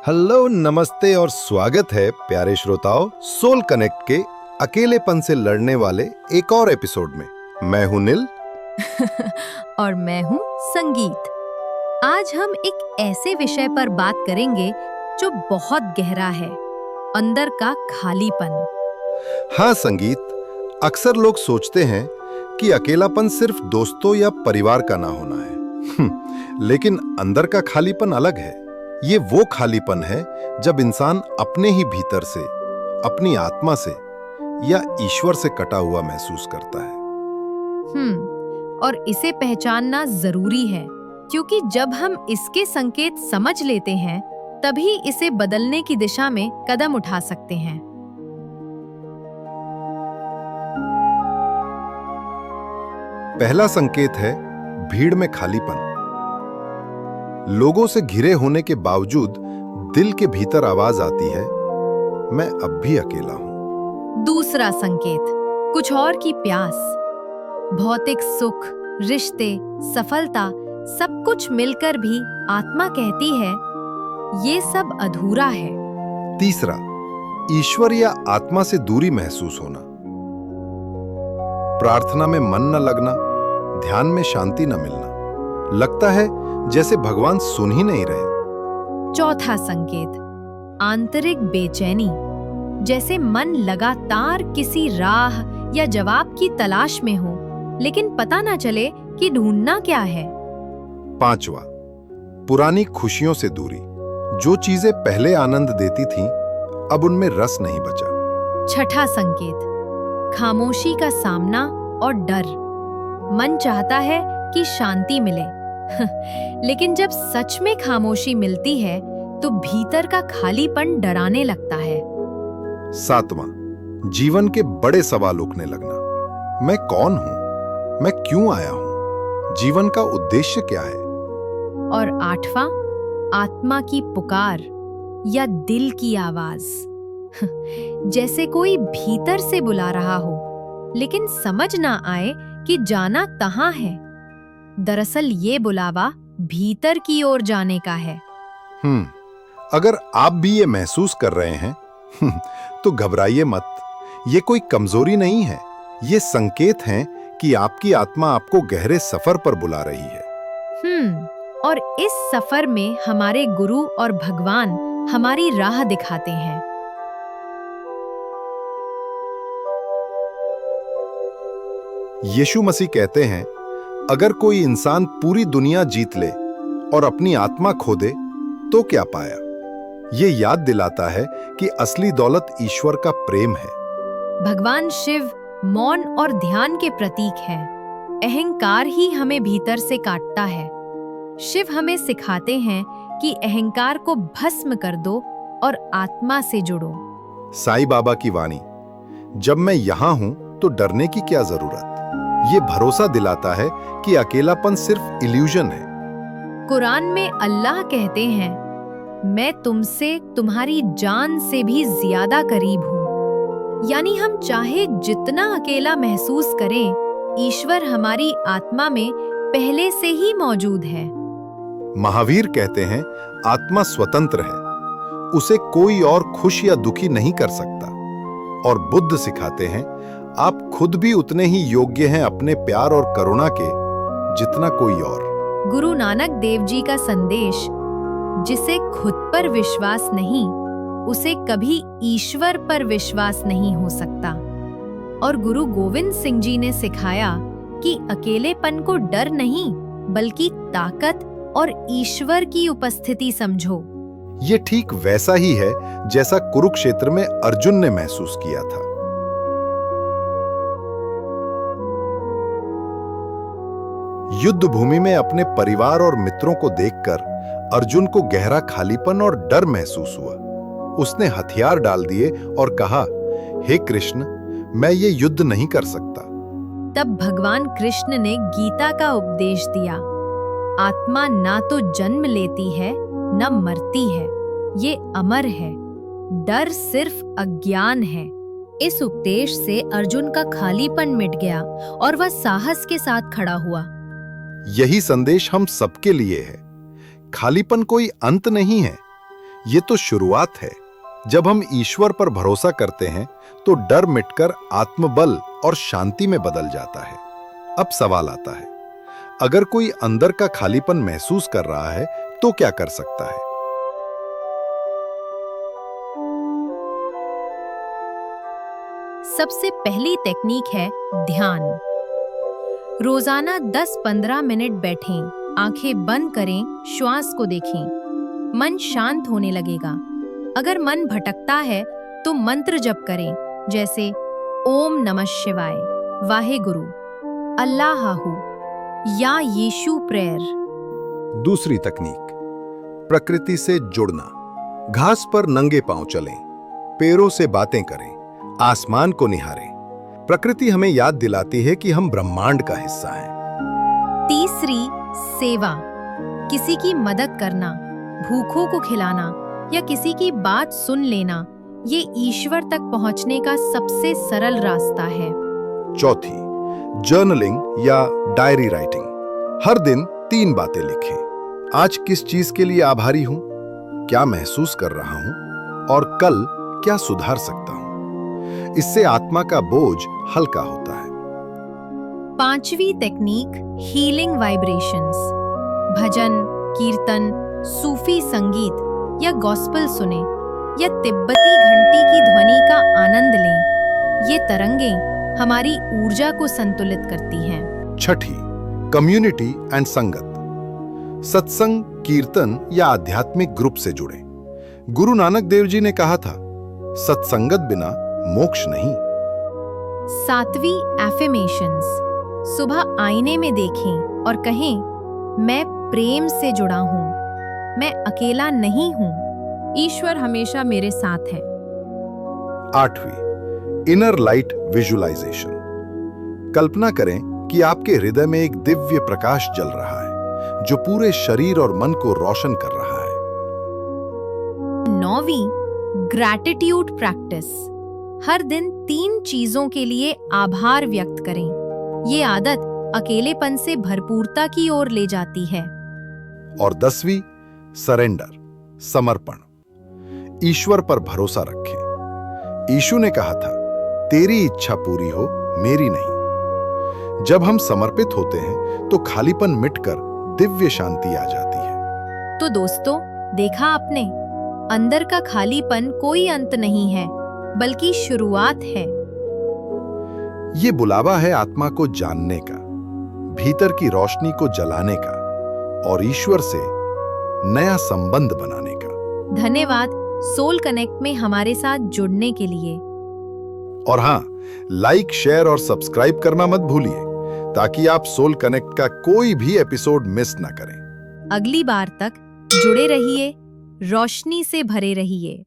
Hello, नमस्ते और स्वागत है प्यारे श्रोताओं सोल कनेक्ट के अकेलेपन से लड़ने वाले एक और एपिसोड में। मैं हूं नील और मैं हूँ संगीत। आज हम एक ऐसे विषय पर बात करेंगे जो बहुत गहरा है, अंदर का खालीपन। हाँ संगीत, अक्सर लोग सोचते हैं कि अकेलापन सिर्फ दोस्तों या परिवार का ना होना है लेकिन अंदर का खालीपन अलग है। ये वो खालीपन है जब इंसान अपने ही भीतर से, अपनी आत्मा से या ईश्वर से कटा हुआ महसूस करता है। और इसे पहचानना जरूरी है, क्योंकि जब हम इसके संकेत समझ लेते हैं तभी इसे बदलने की दिशा में कदम उठा सकते हैं। पहला संकेत है भीड़ में खालीपन। लोगों से घिरे होने के बावजूद दिल के भीतर आवाज आती है, मैं अब भी अकेला हूं। दूसरा संकेत कुछ और की प्यास। भौतिक सुख, रिश्ते, सफलता, सब कुछ मिलकर भी आत्मा कहती है ये सब अधूरा है। तीसरा, ईश्वर या आत्मा से दूरी महसूस होना। प्रार्थना में मन न लगना, ध्यान में शांति न मिलना, लगता है जैसे भगवान सुन ही नहीं रहे। चौथा संकेत आंतरिक बेचैनी, जैसे मन लगातार किसी राह या जवाब की तलाश में हो, लेकिन पता ना चले कि ढूंढना क्या है। पांचवा, पुरानी खुशियों से दूरी। जो चीजें पहले आनंद देती थीं, अब उनमें रस नहीं बचा। छठा संकेत खामोशी का सामना और डर। मन चाहता है कि शांति मिले लेकिन जब सच में खामोशी मिलती है तो भीतर का खालीपन डराने लगता है। सातवां, जीवन के बड़े सवाल उठने लगना। मैं कौन हूं? मैं क्यों आया हूं? जीवन का उद्देश्य क्या है? और आठवां, आत्मा की पुकार या दिल की आवाज जैसे कोई भीतर से बुला रहा हो, लेकिन समझ ना आए कि जाना कहां है। दरअसल ये बुलावा भीतर की ओर जाने का है। अगर आप भी ये महसूस कर रहे हैं तो घबराइए मत। ये कोई कमजोरी नहीं है, ये संकेत हैं कि आपकी आत्मा आपको गहरे सफर पर बुला रही है। और इस सफर में हमारे गुरु और भगवान हमारी राह दिखाते हैं। यीशु मसीह कहते हैं, अगर कोई इंसान पूरी दुनिया जीत ले और अपनी आत्मा खो दे तो क्या पाया? ये याद दिलाता है कि असली दौलत ईश्वर का प्रेम है। भगवान शिव मौन और ध्यान के प्रतीक हैं। अहंकार ही हमें भीतर से काटता है। शिव हमें सिखाते हैं कि अहंकार को भस्म कर दो और आत्मा से जुड़ो। साईं बाबा की वाणी, जब मैं यहां हूं तो डरने की क्या जरूरत। ये भरोसा दिलाता है कि अकेलापन सिर्फ इल्यूजन है। कुरान में अल्लाह कहते हैं, मैं तुमसे तुम्हारी जान से भी ज्यादा करीब हूँ। यानी हम चाहे जितना अकेला महसूस करें, ईश्वर हमारी आत्मा में पहले से ही मौजूद है। महावीर कहते हैं, आत्मा स्वतंत्र है, उसे कोई और खुश या दुखी नहीं कर सकता। और बुद्ध सिखाते हैं, आप खुद भी उतने ही योग्य हैं अपने प्यार और करुणा के जितना कोई और। गुरु नानक देव जी का संदेश, जिसे खुद पर विश्वास नहीं, उसे कभी ईश्वर पर विश्वास नहीं हो सकता। और गुरु गोविंद सिंह जी ने सिखाया कि अकेलेपन को डर नहीं, बल्कि ताकत और ईश्वर की उपस्थिति समझो। ये ठीक वैसा ही है जैसा कुरुक्षेत्र में अर्जुन ने महसूस किया था। युद्ध भूमि में अपने परिवार और मित्रों को देखकर अर्जुन को गहरा खालीपन और डर महसूस हुआ। उसने हथियार डाल दिए और कहा, हे कृष्ण, मैं ये युद्ध नहीं कर सकता। तब भगवान कृष्ण ने गीता का उपदेश दिया, आत्मा ना तो जन्म लेती है न मरती है, ये अमर है। डर सिर्फ अज्ञान है। इस उपदेश से अर्जुन का खालीपन मिट गया और वह साहस के साथ खड़ा हुआ। यही संदेश हम सबके लिए है। खालीपन कोई अंत नहीं है, ये तो शुरुआत है। जब हम ईश्वर पर भरोसा करते हैं तो डर मिटकर आत्मबल और शांति में बदल जाता है। अब सवाल आता है, अगर कोई अंदर का खालीपन महसूस कर रहा है तो क्या कर सकता है? सबसे पहली टेक्निक है ध्यान। रोजाना 10-15 मिनट बैठें, आंखें बंद करें, श्वास को देखें। मन शांत होने लगेगा। अगर मन भटकता है तो मंत्र जप करें, जैसे ओम नमः शिवाय, वाहेगुरु, अल्लाहू या यीशु प्रेयर। दूसरी तकनीक, प्रकृति से जुड़ना। घास पर नंगे पांव चलें, पेड़ों से बातें करें, आसमान को निहारें। प्रकृति हमें याद दिलाती है कि हम ब्रह्मांड का हिस्सा हैं। तीसरी, सेवा। किसी की मदद करना, भूखों को खिलाना या किसी की बात सुन लेना, ये ईश्वर तक पहुंचने का सबसे सरल रास्ता है। चौथी, जर्नलिंग या डायरी राइटिंग। हर दिन 3 बातें लिखें। आज किस चीज के लिए आभारी हूं, क्या महसूस कर रहा हूं और कल क्या सुधार सकता हूं। इससे आत्मा का बोझ हल्का होता है। पांचवी टेक्निक, हीलिंग वाइब्रेशंस। भजन, कीर्तन, सूफी संगीत या गॉस्पेल सुने या तिब्बती घंटी की ध्वनि का आनंद लें। ये तरंगें हमारी ऊर्जा को संतुलित करती हैं। छठी, कम्युनिटी एंड संगत। सत्संग, कीर्तन या आध्यात्मिक ग्रुप से जुड़ें। गुरु नानक देव जी ने कहा था, सत्संगत बिना मोक्ष नहीं। 7वीं, एफर्मेशंस। सुबह आईने में देखें और कहें, मैं प्रेम से जुड़ा हूं, मैं अकेला नहीं हूं, ईश्वर हमेशा मेरे साथ है। 8वीं, इनर लाइट विजुअलाइजेशन। कल्पना करें कि आपके हृदय में एक दिव्य प्रकाश जल रहा है जो पूरे शरीर और मन को रोशन कर रहा है। 9वीं, ग्रैटिट्यूड प्रैक्टिस। हर दिन 3 चीजों के लिए आभार व्यक्त करें। ये आदत अकेलेपन से भरपूरता की ओर ले जाती है। और 10वीं, सरेंडर, समर्पण। ईश्वर पर भरोसा रखें। यीशु ने कहा था, तेरी इच्छा पूरी हो, मेरी नहीं। जब हम समर्पित होते हैं तो खालीपन मिटकर दिव्य शांति आ जाती है। तो दोस्तों, देखा आपने, अंदर का खालीपन कोई अंत नहीं है, बल्कि शुरुआत है। ये बुलावा है आत्मा को जानने का, भीतर की रोशनी को जलाने का और ईश्वर से नया संबंध बनाने का। धन्यवाद सोल कनेक्ट में हमारे साथ जुड़ने के लिए। और हाँ, लाइक, शेयर और सब्सक्राइब करना मत भूलिए ताकि आप सोल कनेक्ट का कोई भी एपिसोड मिस ना करें। अगली बार तक जुड़े रहिए, रोशनी से भरे रहिए।